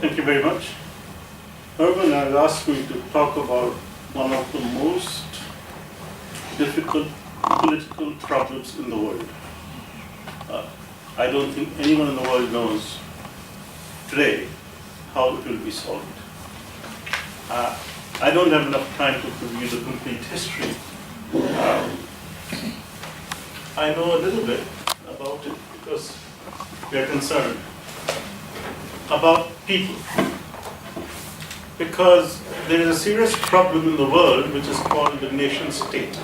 Thank you very much. Urban has asked me to talk about one of the most difficult political problems in the world. I don't think anyone in the world knows today how it will be solved. I don't have enough time to review the complete history. I know a little bit about it because we are concerned about people. Because there is a serious problem in the world which is called the nation state,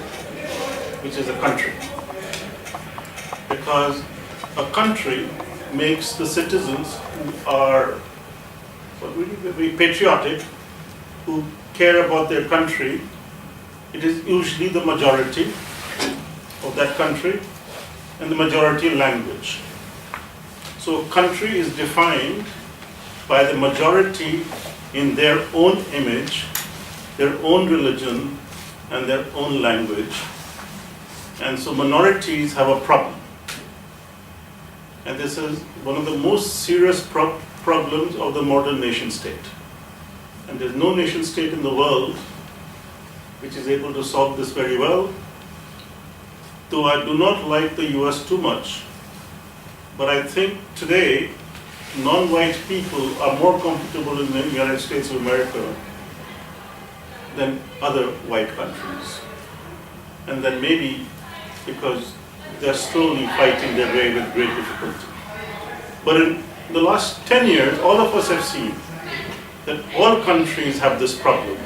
which is a country. Because a country makes the citizens who are really very patriotic, who care about their country. It is usually the majority of that country and the majority language. So a country is defined by the majority in their own image, their own religion, and their own language. And so minorities have a problem. And this is one of the most serious problems of the modern nation state. And there's no nation state in the world which is able to solve this very well. Though I do not like the US too much, but I think today non-white people are more comfortable in the United States of America than other white countries. And then maybe because they're slowly fighting their way with great difficulty. But in the last 10 years, all of us have seen that all countries have this problem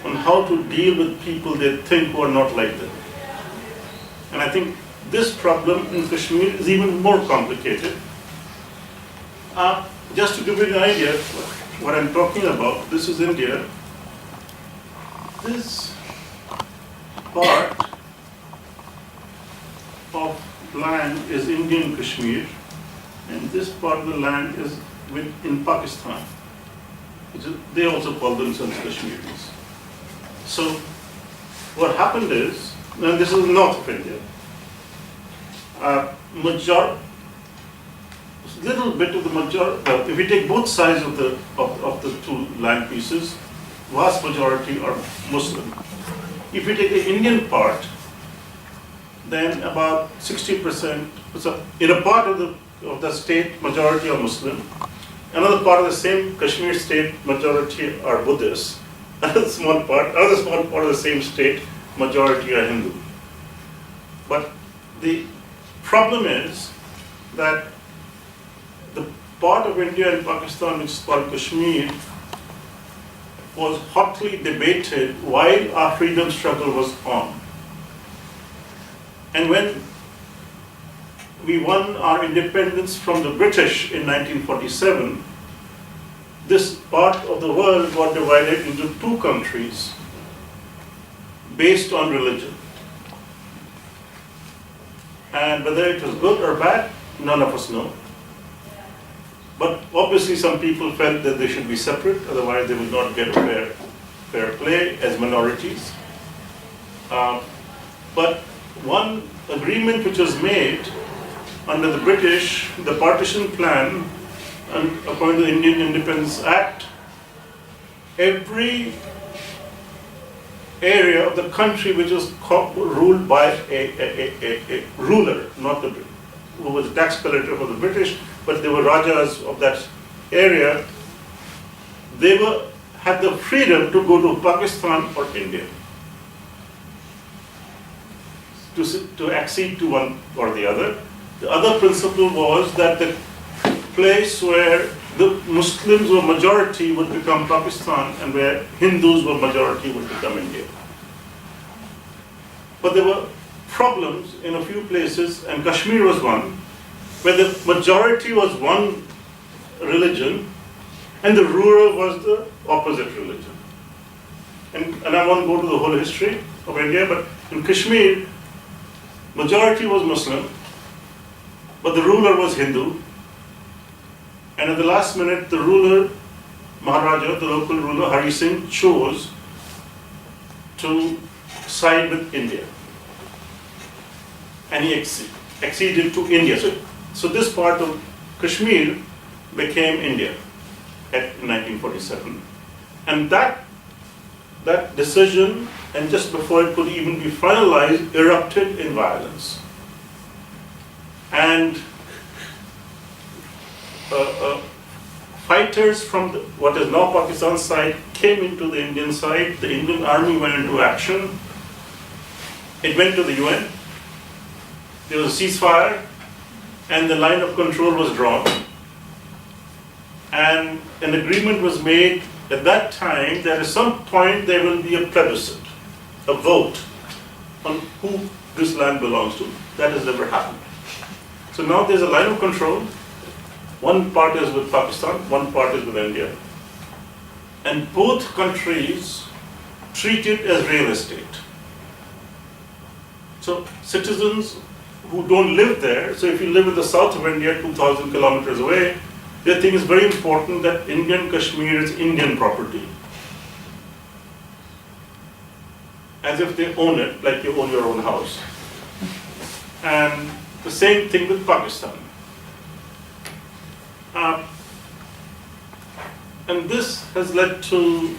on how to deal with people they think who are not like them. And I think this problem in Kashmir is even more complicated. Just to give you an idea what I'm talking about, this is India. This part of land is Indian Kashmir, and this part of the land is in Pakistan. They also call themselves Kashmiris. So what happened is, and this is north of India, little bit of the majority, if we take both sides of the two land pieces, vast majority are Muslim. If we take the Indian part, then about 60%, so in a part of the state, majority are Muslim. Another part of the same Kashmir state, majority are Buddhists. Another small part of the same state, majority are Hindu. But the problem is that the part of India and Pakistan which is called Kashmir was hotly debated while our freedom struggle was on. And when we won our independence from the British in 1947, this part of the world got divided into two countries based on religion. And whether it was good or bad, none of us know. But obviously some people felt that they should be separate, otherwise they would not get fair play as minorities. But one agreement which was made under the British, the Partition Plan, and according to the Indian Independence Act, every area of the country which was ruled by a ruler, not who was a tax collector for the British, but they were Rajas of that area, they had the freedom to go to Pakistan or India, to accede to one or the other. The other principle was that the place where the Muslims were majority would become Pakistan, and where Hindus were majority would become India. But there were problems in a few places, and Kashmir was one, where the majority was one religion, and the ruler was the opposite religion. And I won't go to the whole history of India, but in Kashmir, majority was Muslim, but the ruler was Hindu. And at the last minute, the ruler, Maharaja, the local ruler, Hari Singh, chose to side with India. And he acceded to India. So this part of Kashmir became India. in 1947. And that decision, and just before it could even be finalized, erupted in violence. And fighters from what is now Pakistan side came into the Indian side. The Indian army went into action. It went to the UN. There was a ceasefire, and the line of control was drawn. And an agreement was made at that time that at some point there will be a plebiscite, a vote on who this land belongs to. That has never happened. So now there's a line of control. One part is with Pakistan, one part is with India. And both countries treat it as real estate. So citizens who don't live there, so if you live in the south of India, 2,000 kilometers away, they think it's very important that Indian Kashmir is Indian property. As if they own it, like you own your own house. And the same thing with Pakistan. And this has led to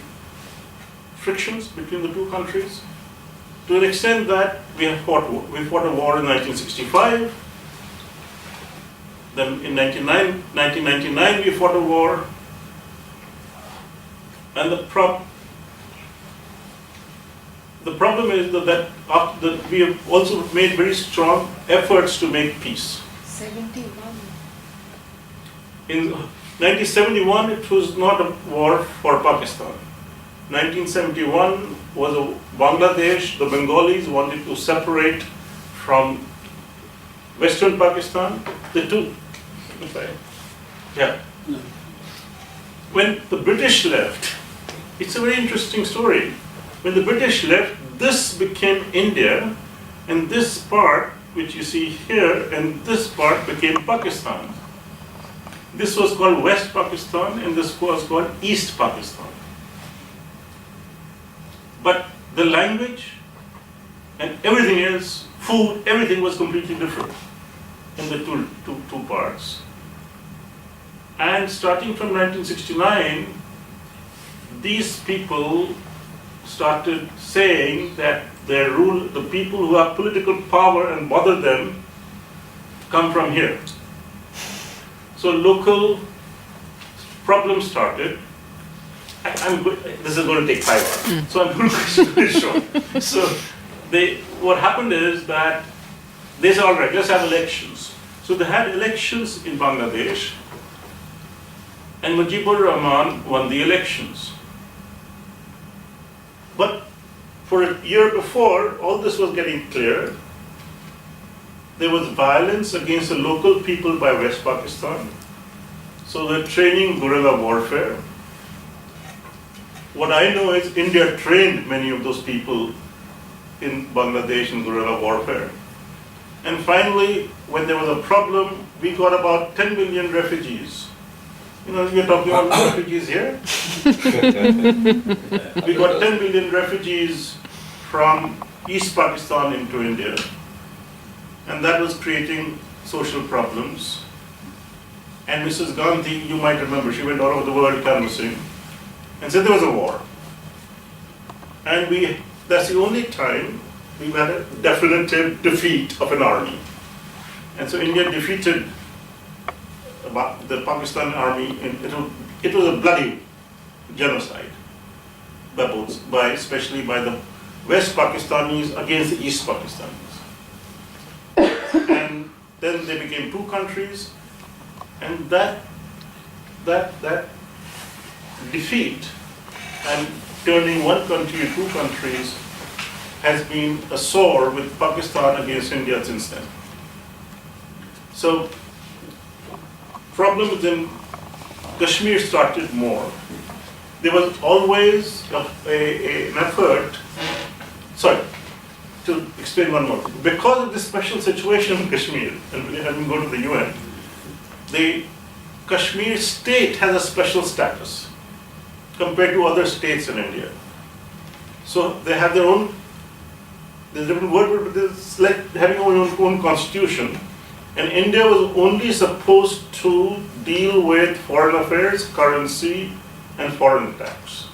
frictions between the two countries, to an extent that we fought a war in 1965. Then in 1999 we fought a war, and the problem is that we have also made very strong efforts to make peace. 71. In 1971 it was not a war for Pakistan. 1971 was a Bangladesh. The Bengalis wanted to separate from Western Pakistan. The two. Yeah. When the British left, it's a very interesting story. When the British left, this became India, and this part, which you see here, and this part became Pakistan. This was called West Pakistan, and this was called East Pakistan. But the language and everything else, food, everything was completely different in the two parts. And starting from 1969, these people started saying that their rule, the people who have political power and bother them, come from here. So local problems started. This is going to take 5 hours, so I'm going to keep it very short. So what happened is that they said, all right, let's have elections. So they had elections in Bangladesh, and Mujibur Rahman won the elections. But for a year before, all this was getting clear. There was violence against the local people by West Pakistan. So they're training guerrilla warfare. What I know is India trained many of those people in Bangladesh in guerrilla warfare. And finally, when there was a problem, we got about 10 million refugees. You know, we're talking about refugees here. We got 10 million refugees from East Pakistan into India. And that was creating social problems. And Mrs. Gandhi, you might remember, she went all over the world canvassing and said there was a war. And that's the only time we had a definitive defeat of an army. And so India defeated the Pakistan army. It was a bloody genocide, especially by the West Pakistanis against the East Pakistanis. And then they became two countries, and that defeat and turning one country to two countries has been a sore with Pakistan against India since then. So problems in Kashmir started more. There was always an effort, to explain one more thing. Because of this special situation in Kashmir, and we haven't go to the UN, the Kashmir state has a special status compared to other states in India. So they have their own, there's a different word, but it's like having our own constitution. And India was only supposed to deal with foreign affairs, currency, and foreign tax.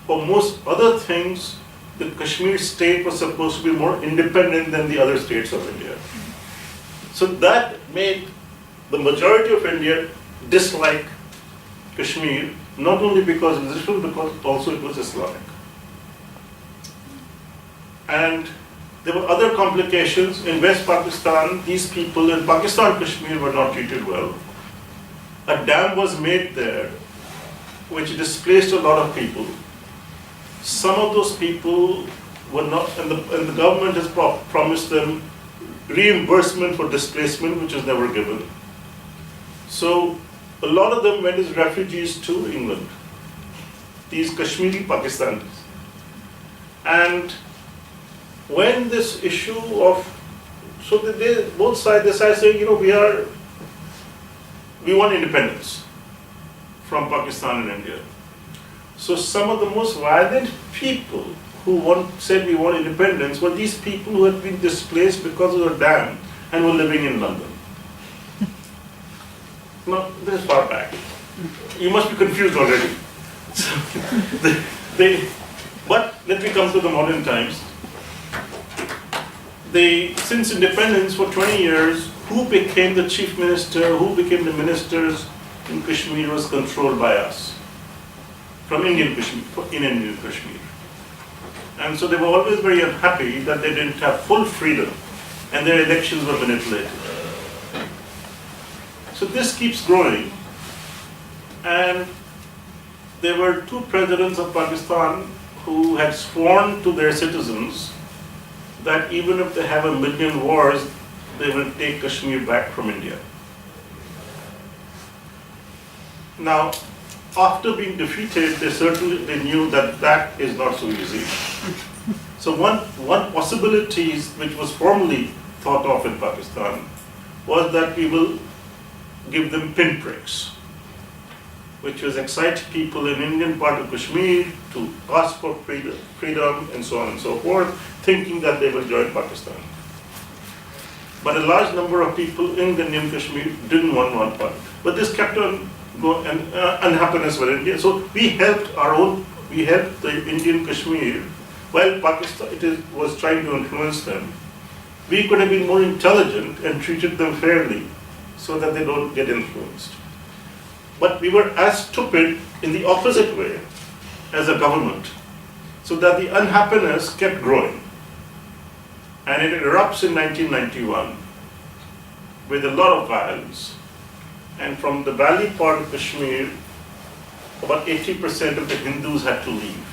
For most other things, the Kashmir state was supposed to be more independent than the other states of India. So that made the majority of India dislike Kashmir, not only because it was Muslim, because also it was Islamic. And there were other complications. In West Pakistan, these people in Pakistan, Kashmir were not treated well. A dam was made there, which displaced a lot of people. Some of those people were not, and the government has promised them reimbursement for displacement, which was never given. So a lot of them went as refugees to England, these Kashmiri Pakistanis. And when this issue of, so they both sides, they started saying, we want independence from Pakistan and India. So some of the most violent people who said we want independence were these people who had been displaced because of the dam and were living in London. Now, this is far back. You must be confused already. So, but let me come to the modern times. Since independence for 20 years, who became the chief minister, who became the ministers in Kashmir was controlled by us, from Indian Kashmir. And so they were always very unhappy that they didn't have full freedom and their elections were manipulated. So this keeps growing, and there were two presidents of Pakistan who had sworn to their citizens that even if they have 1 million wars, they will take Kashmir back from India. Now, after being defeated, they knew that that is not so easy. So one possibility which was formally thought of in Pakistan was that we will give them pinpricks, which was excite people in Indian part of Kashmir to ask for freedom and so on and so forth, thinking that they will join Pakistan. But a large number of people in the Indian Kashmir didn't want one part. But this kept on going, and unhappiness with India. So we helped the Indian Kashmir while Pakistan was trying to influence them. We could have been more intelligent and treated them fairly so that they don't get influenced. But we were as stupid in the opposite way as a government, so that the unhappiness kept growing. And it erupts in 1991 with a lot of violence. And from the valley part of Kashmir, about 80% of the Hindus had to leave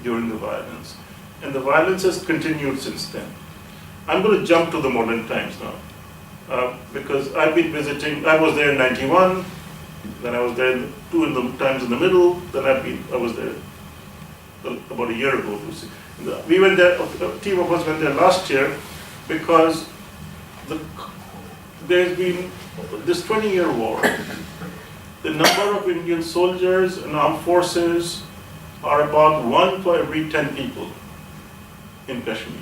during the violence. And the violence has continued since then. I'm going to jump to the modern times now, because I've been visiting. I was there in 91, then I was there times in the middle, then I was there about a year ago. We went there, a team of us went there last year, because there's been this 20-year war. The number of Indian soldiers and armed forces are about 1 for every 10 people in Kashmir.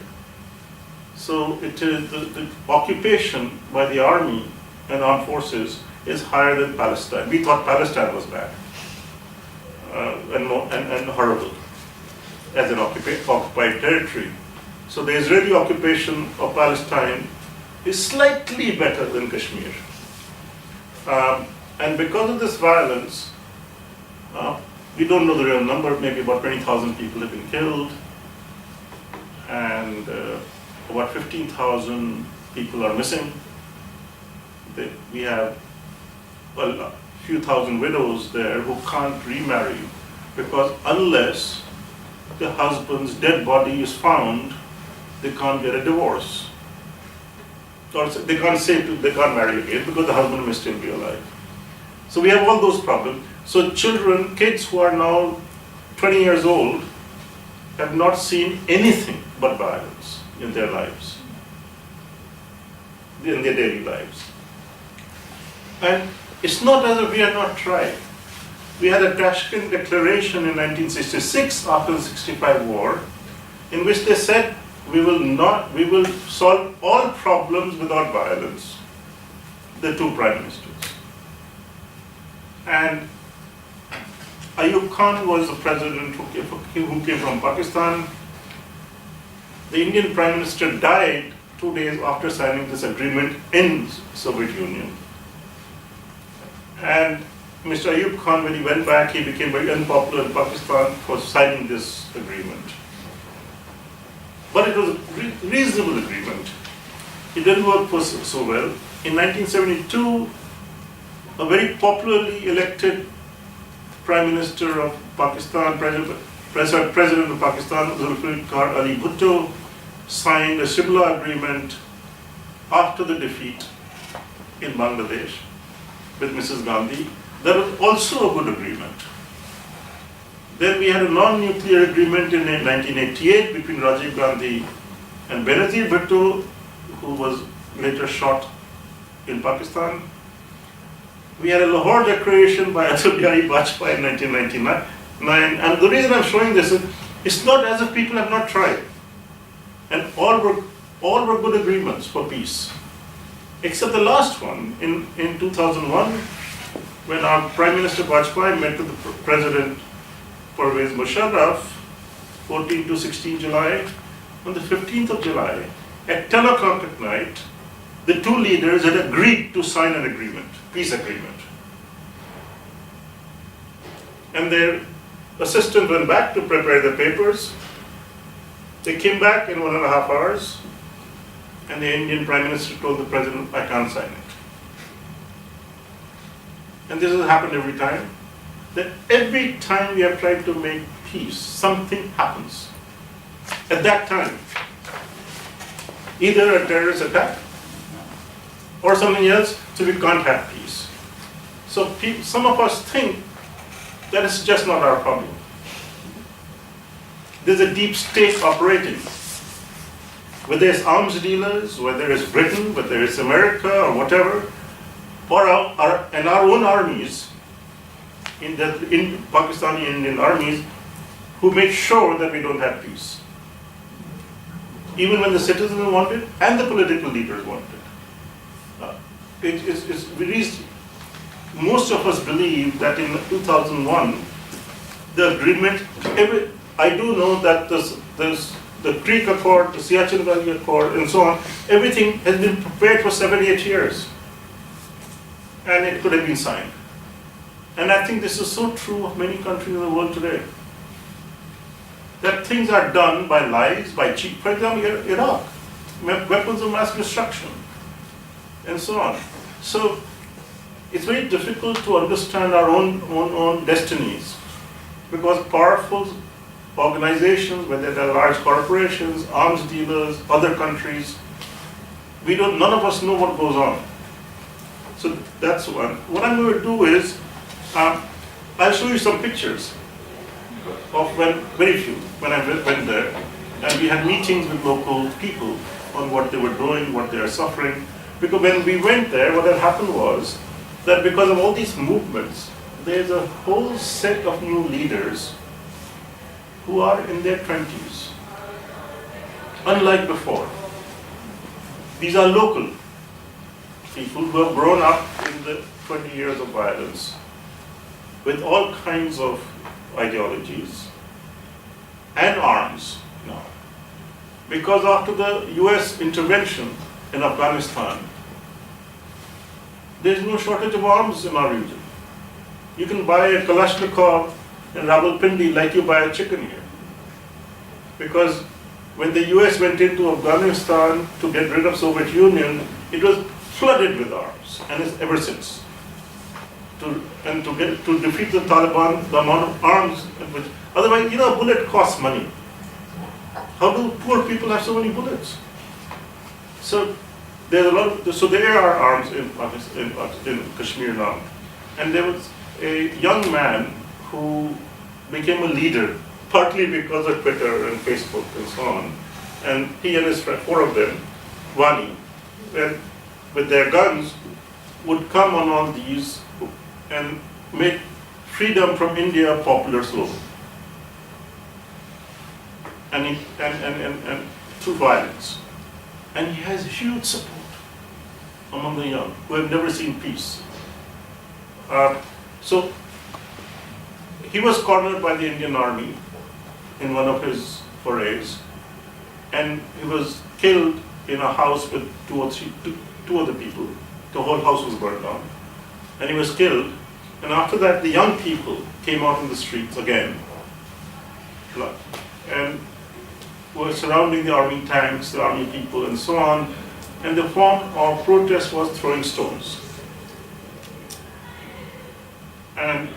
So it is the occupation by the army and armed forces is higher than Palestine. We thought Palestine was bad and horrible as an occupied territory. So the Israeli occupation of Palestine is slightly better than Kashmir. And because of this violence, we don't know the real number, maybe about 20,000 people have been killed, and about 15,000 people are missing. We have a few thousand widows there who can't remarry, because unless the husband's dead body is found, they can't get a divorce. Or they can't marry again because the husband may still be alive. So we have all those problems. So kids who are now 20 years old have not seen anything but violence in their lives, in their daily lives. And it's not as if we are not trying. We had a Tashkent Declaration in 1966 after the 65 war, in which they said we will solve all problems without violence. The two prime ministers. And Ayub Khan was the president who came from Pakistan. The Indian Prime Minister died 2 days after signing this agreement in Soviet Union. And Mr. Ayub Khan, when he went back, he became very unpopular in Pakistan for signing this agreement. But it was a reasonable agreement. It didn't work so well. In 1972, a very popularly elected Prime Minister of Pakistan, President of Pakistan, Zulfikar Ali Bhutto, signed a Shimla agreement after the defeat in Bangladesh with Mrs. Gandhi. That was also a good agreement. Then we had a non-nuclear agreement in 1988 between Rajiv Gandhi and Benazir Bhutto, who was later shot in Pakistan. We had a Lahore Declaration by Atal Bihari Vajpayee in 1999. And the reason I'm showing this is, it's not as if people have not tried. And all were good agreements for peace. Except the last one, in 2001, when our Prime Minister Vajpayee met with the President Pervez Musharraf, 14 to 16 July, on the 15th of July, at 10 o'clock at night, the two leaders had agreed to sign an agreement, peace agreement. And their assistant went back to prepare the papers. They came back in 1.5 hours, and the Indian Prime Minister told the President, I can't sign it. And this has happened every time. That every time we have tried to make peace, something happens. At that time, either a terrorist attack or something else, so we can't have peace. So some of us think that is just not our problem. There's a deep state operating. Whether it's arms dealers, whether it's Britain, whether it's America or whatever, or our own armies, in Pakistani Indian armies, who make sure that we don't have peace. Even when the citizens want it and the political leaders want it. Most of us believe that in 2001, the agreement, I do know that the Creek Accord, the Siachen Valley Accord, and so on, everything has been prepared for 78 years. And it could have been signed. And I think this is so true of many countries in the world today. That things are done by lies, by cheat. For example, Iraq, weapons of mass destruction, and so on. So it's very difficult to understand our own destinies, because powerful organizations, whether they're large corporations, arms dealers, other countries, none of us know what goes on. So that's one. What I'm going to do is, I'll show you some pictures of very few, when I went there, and we had meetings with local people on what they were doing, what they are suffering. Because when we went there, what had happened was that because of all these movements, there's a whole set of new leaders who are in their 20s, unlike before. These are local people who have grown up in the 20 years of violence with all kinds of ideologies and arms now. Because after the US intervention in Afghanistan, there's no shortage of arms in our region. You can buy a Kalashnikov in Rawalpindi like you buy a chicken here. Because when the US went into Afghanistan to get rid of Soviet Union, it was flooded with arms, and it's ever since. To defeat the Taliban, the amount of arms, otherwise, a bullet costs money. How do poor people have so many bullets? So there's there are arms in Kashmir now. And there was a young man who became a leader, partly because of Twitter and Facebook and so on. And he and his friend, 4 of them, Wani, with their guns, would come on all these and make freedom from India a popular slogan. And to violence. And he has huge support among the young who have never seen peace. So he was cornered by the Indian Army in one of his forays, and he was killed in a house with two other people. The whole house was burned down, and he was killed. And after that, the young people came out in the streets again, and were surrounding the army tanks, the army people, and so on. And the form of protest was throwing stones. And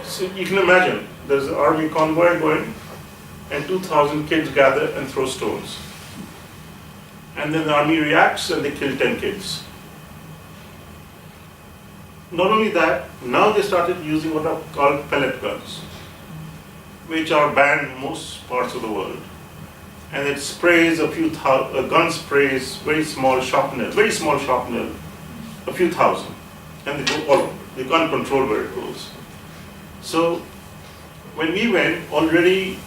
so you can imagine, there's an army convoy going, and 2,000 kids gather and throw stones. And then the army reacts and they kill 10 kids. Not only that, now they started using what are called pellet guns, which are banned in most parts of the world. And it sprays a gun sprays very small shrapnel, a few thousand. And they go all over. They can't control where it goes. So when we went, already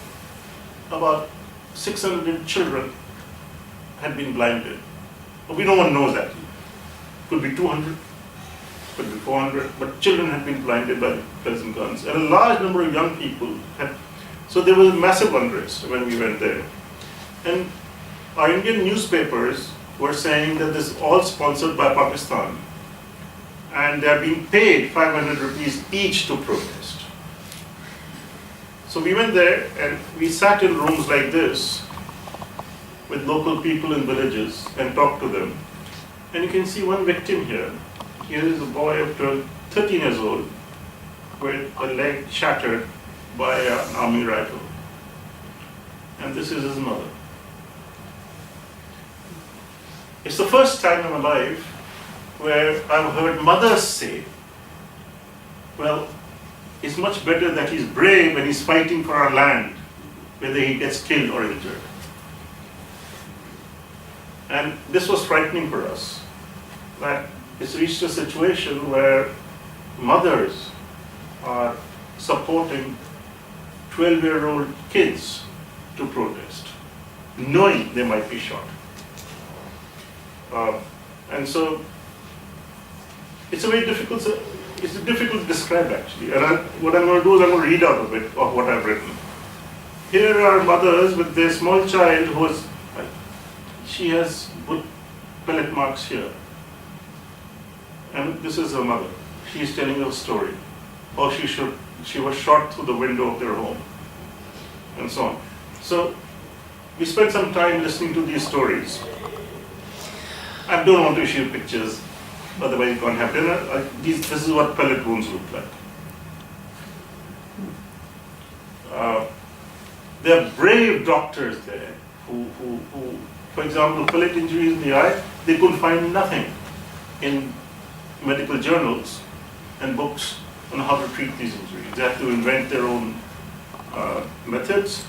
about 600 children had been blinded. But no one knows that. Could be 200, could be 400, but children had been blinded by present guns. And a large number of young people had. So there was massive unrest when we went there. And our Indian newspapers were saying that this is all sponsored by Pakistan. And they are being paid 500 rupees each to protest. So we went there and we sat in rooms like this with local people in villages and talked to them. And you can see one victim here. Here is a boy of 13 years old with a leg shattered by an army rifle. And this is his mother. It's the first time in my life where I've heard mothers say, well, it's much better that he's brave and he's fighting for our land, whether he gets killed or injured. And this was frightening for us, that it's reached a situation where mothers are supporting 12-year-old kids to protest, knowing they might be shot. And so it's difficult to describe actually. And what I'm going to do is I'm going to read out a bit of what I've written. Here are mothers with their small child she has pellet marks here. And this is her mother. She is telling her story. How she was shot through the window of their home. And so on. So we spent some time listening to these stories. I don't want to show pictures, otherwise you can't have dinner. This is what pellet wounds look like. There are brave doctors there who, for example, pellet injuries in the eye, they could find nothing in medical journals and books on how to treat these injuries. They have to invent their own methods.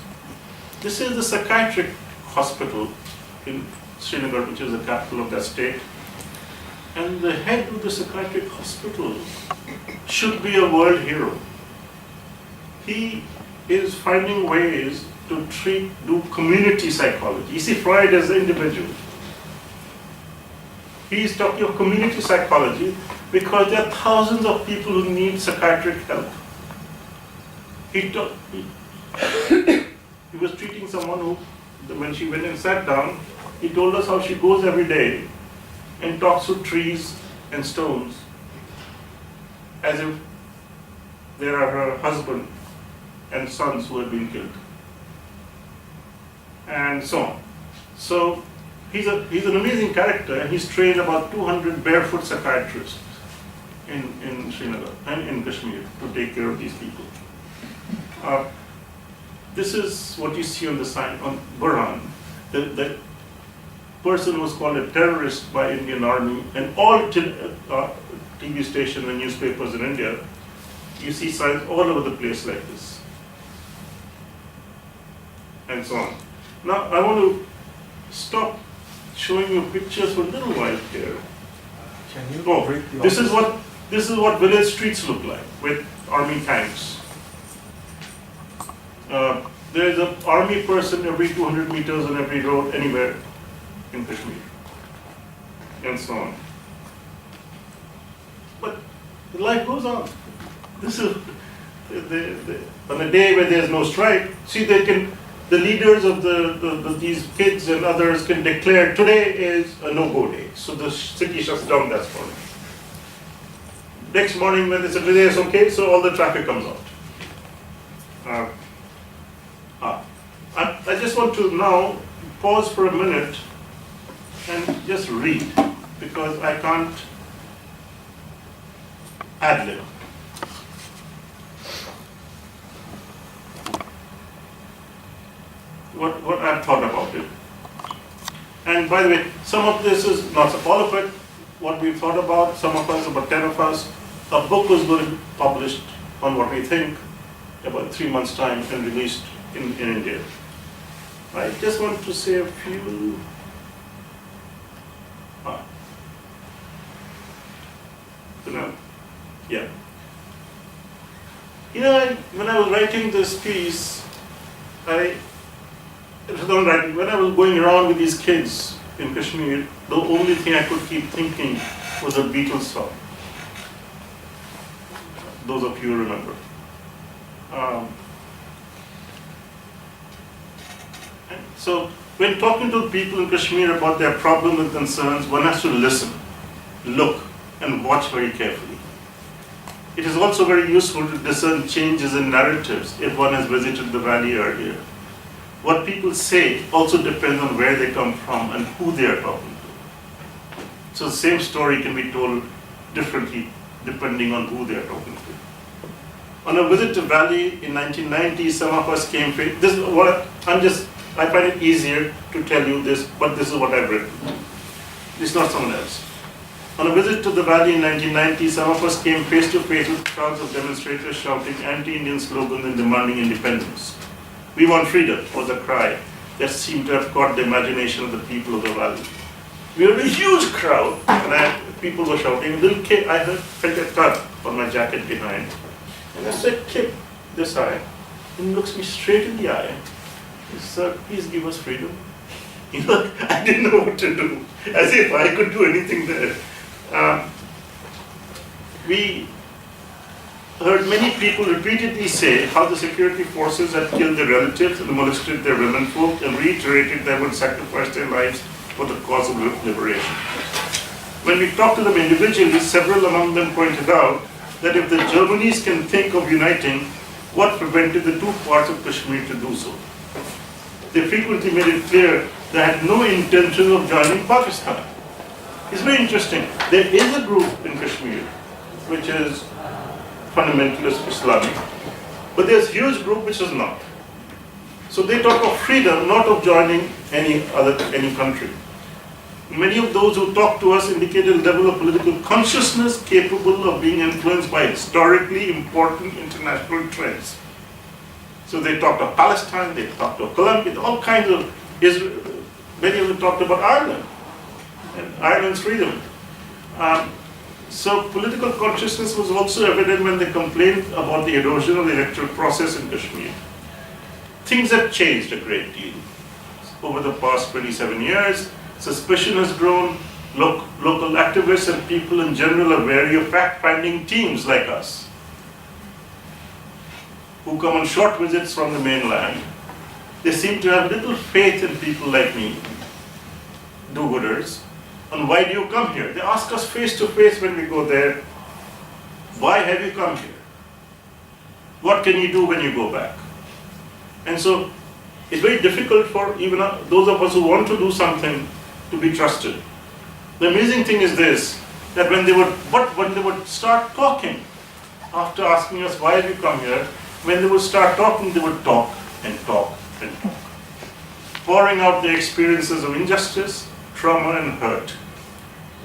This is the psychiatric hospital in Srinagar, which is the capital of that state. And the head of the psychiatric hospital should be a world hero. He is finding ways to do community psychology. You see, Freud as an individual. He is talking of community psychology because there are thousands of people who need psychiatric help. He was treating someone who, when she went and sat down, he told us how she goes every day and talks to trees and stones as if they are her husband and sons who have been killed. And so on. So he's an amazing character, and he's trained about 200 barefoot psychiatrists in Srinagar and in Kashmir to take care of these people. This is what you see on the sign on Burhan. The person was called a terrorist by Indian Army, and all TV stations and newspapers in India, you see signs all over the place like this, and so on. Now I want to stop showing you pictures for a little while here. Can you break the this is what village streets look like with army tanks. there is an army person every 200 meters on every road anywhere in Kashmir, and so on. But life goes on. This is on a day where there's no strike. See, the leaders of these kids and others can declare today is a no-go day, so the city shuts down that morning. Next morning, when they say today is okay, so all the traffic comes out. I just want to now pause for a minute and just read, because I can't ad-lib. What I've thought about it. And by the way, some of this is not all of it, what we've thought about, some of us, about 10 of us. A book was going to be published on what we think about 3 months' time and released in India. I just want to say a few. Yeah. When I was writing this piece, when I was going around with these kids in Kashmir, the only thing I could keep thinking was a Beatles song. Those of you remember. So when talking to people in Kashmir about their problems and concerns, one has to listen, look, and watch very carefully. It is also very useful to discern changes in narratives if one has visited the valley earlier. What people say also depends on where they come from and who they are talking to. So the same story can be told differently depending on who they are talking to. On a visit to Valley in 1990, some of us came. I find it easier to tell you this, but this is what I've written. It's not someone else. On a visit to the Valley in 1990, some of us came face to face with crowds of demonstrators shouting anti-Indian slogans and demanding independence. We want freedom was a cry that seemed to have caught the imagination of the people of the valley. We were a huge crowd, and people were shouting. A little kid, I felt a tug on my jacket behind. And I said, kid, this high, and he looks me straight in the eye. He said, sir, please give us freedom. I didn't know what to do, as if I could do anything there. We heard many people repeatedly say how the security forces had killed their relatives and molested their womenfolk, and reiterated they would sacrifice their lives for the cause of liberation. When we talked to them individually, several among them pointed out that if the Germans can think of uniting, what prevented the two parts of Kashmir to do so? They frequently made it clear they had no intention of joining Pakistan. It's very interesting. There is a group in Kashmir which is fundamentalist Islamic, but there's a huge group which is not. So they talk of freedom, not of joining any country. Many of those who talked to us indicated a level of political consciousness capable of being influenced by historically important international trends. So they talked of Palestine, they talked of Colombia, all kinds of Israel. Many of them talked about Ireland and Ireland's freedom. So political consciousness was also evident when they complained about the erosion of the electoral process in Kashmir. Things have changed a great deal. Over the past 27 years, suspicion has grown. Local activists and people in general are wary of fact-finding teams like us, who come on short visits from the mainland. They seem to have little faith in people like me, do-gooders. And why do you come here? They ask us face to face when we go there, why have you come here? What can you do when you go back? And so it's very difficult for even those of us who want to do something to be trusted. The amazing thing is this, that when they would start talking, after asking us why have you come here, when they would start talking, they would talk and talk and talk, pouring out their experiences of injustice, trauma and hurt.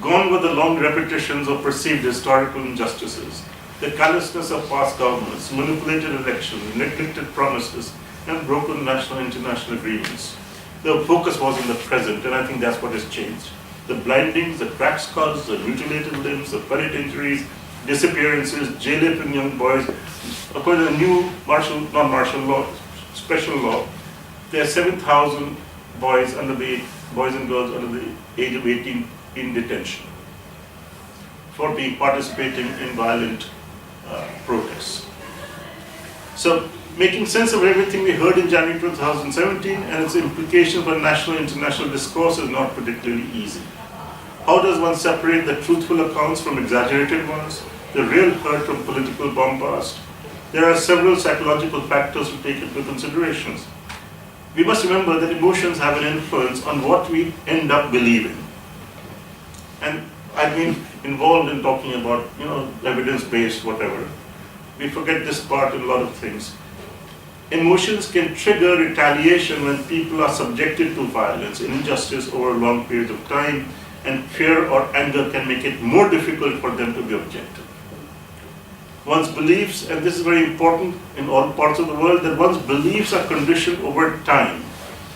Gone were the long repetitions of perceived historical injustices, the callousness of past governments, manipulated elections, neglected promises, and broken national and international agreements. The focus was in the present, and I think that's what has changed. The blindings, the cracked skulls, the mutilated limbs, the bullet injuries, disappearances, jail-up young boys, according to the new martial law, special law, there are 7,000 boys and girls under the age of 18 in detention for participating in violent protests. So, making sense of everything we heard in January 2017 and its implication for national and international discourse is not particularly easy. How does one separate the truthful accounts from exaggerated ones, the real hurt from political bombast? There are several psychological factors to take into consideration. We must remember that emotions have an influence on what we end up believing. And I've been involved in talking about, evidence-based whatever. We forget this part in a lot of things. Emotions can trigger retaliation when people are subjected to violence, injustice over long periods of time, and fear or anger can make it more difficult for them to be objective. One's beliefs, and this is very important in all parts of the world, that one's beliefs are conditioned over time,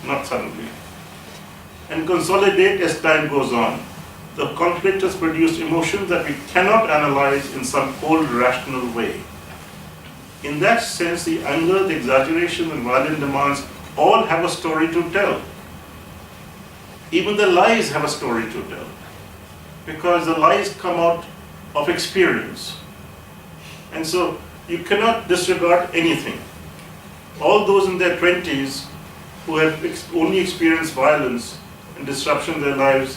not suddenly, and consolidate as time goes on. The conflict has produced emotions that we cannot analyze in some cold, rational way. In that sense, the anger, the exaggeration, and violent demands all have a story to tell. Even the lies have a story to tell, because the lies come out of experience. And so you cannot disregard anything. All those in their 20s who have only experienced violence and disruption in their lives,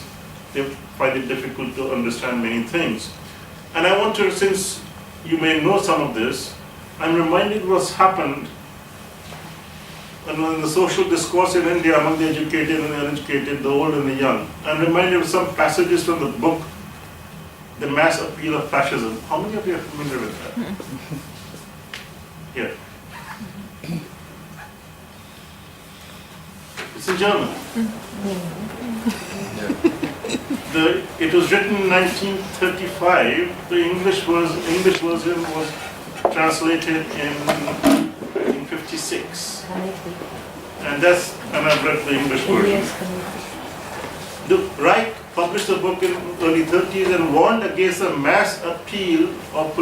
they find it difficult to understand many things. And I want to, since you may know some of this, I'm reminded what's happened in the social discourse in India among the educated and the uneducated, the old and the young. I'm reminded of some passages from the book, The Mass Appeal of Fascism. How many of you are familiar with that? Here. It's in German. It was written in 1935. The English version was translated in 1956. And I've read the English version. The Reich published the book in early 30s and warned against a mass appeal of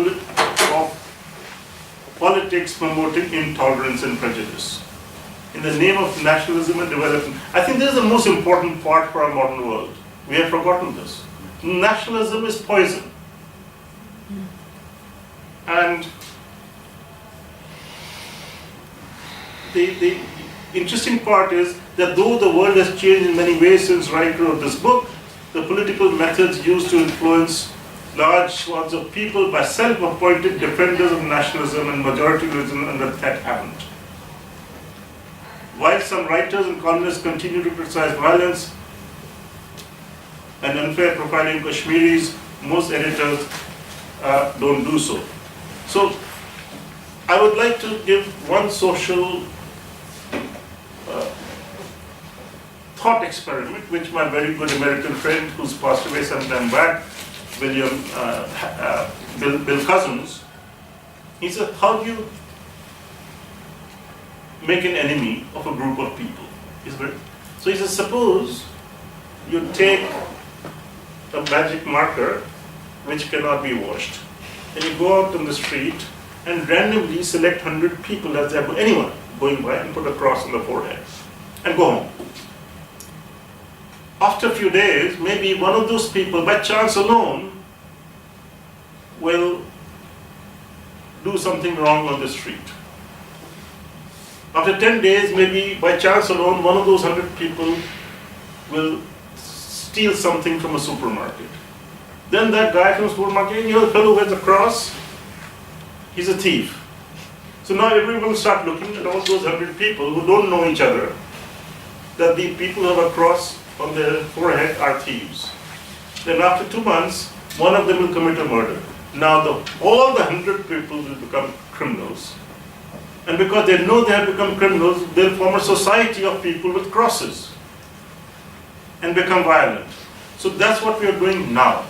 politics promoting intolerance and prejudice in the name of nationalism and development. I think this is the most important part for our modern world. We have forgotten this. Nationalism is poison. And the interesting part is that though the world has changed in many ways since Wright wrote this book, the political methods used to influence large swaths of people by self-appointed defenders of nationalism and majorityism under that haven't. While some writers and columnists continue to criticize violence and unfair profiling Kashmiris, most editors don't do so. So I would like to give one social thought experiment, which my very good American friend who's passed away some time back, Bill Cousins, he said, how do you make an enemy of a group of people? So he says, suppose you take a magic marker which cannot be washed, and you go out on the street and randomly select 100 people as anyone going by and put a cross on the forehead and go home. After a few days, maybe one of those people, by chance alone, will do something wrong on the street. After 10 days, maybe by chance alone, one of those 100 people will steal something from a supermarket. Then that guy from the supermarket, the fellow who wears a cross, he's a thief. So now everyone will start looking at all those 100 people who don't know each other, that the people who have a cross on their forehead are thieves. Then after 2 months, one of them will commit a murder. Now all the 100 people will become criminals. And because they know they have become criminals, they'll form a society of people with crosses and become violent. So that's what we are doing now.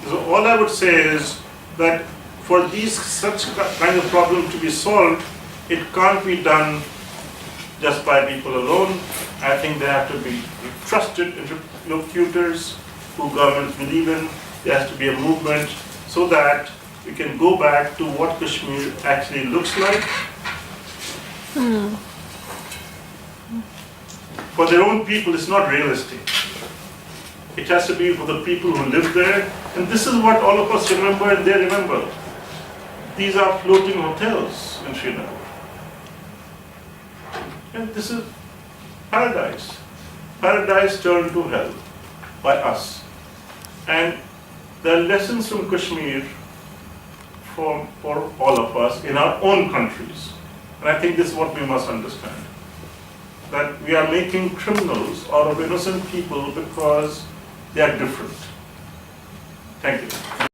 So all I would say is that for such kind of problems to be solved, it can't be done just by people alone. I think there have to be trusted interlocutors who governments believe in. There has to be a movement so that we can go back to what Kashmir actually looks like. for their own people, it's not real estate. It has to be for the people who live there. And this is what all of us remember and they remember. These are floating hotels in Srinagar. And this is paradise. Paradise turned to hell by us. And there are lessons from Kashmir for all of us in our own countries. And I think this is what we must understand. That we are making criminals out of innocent people because they are different. Thank you.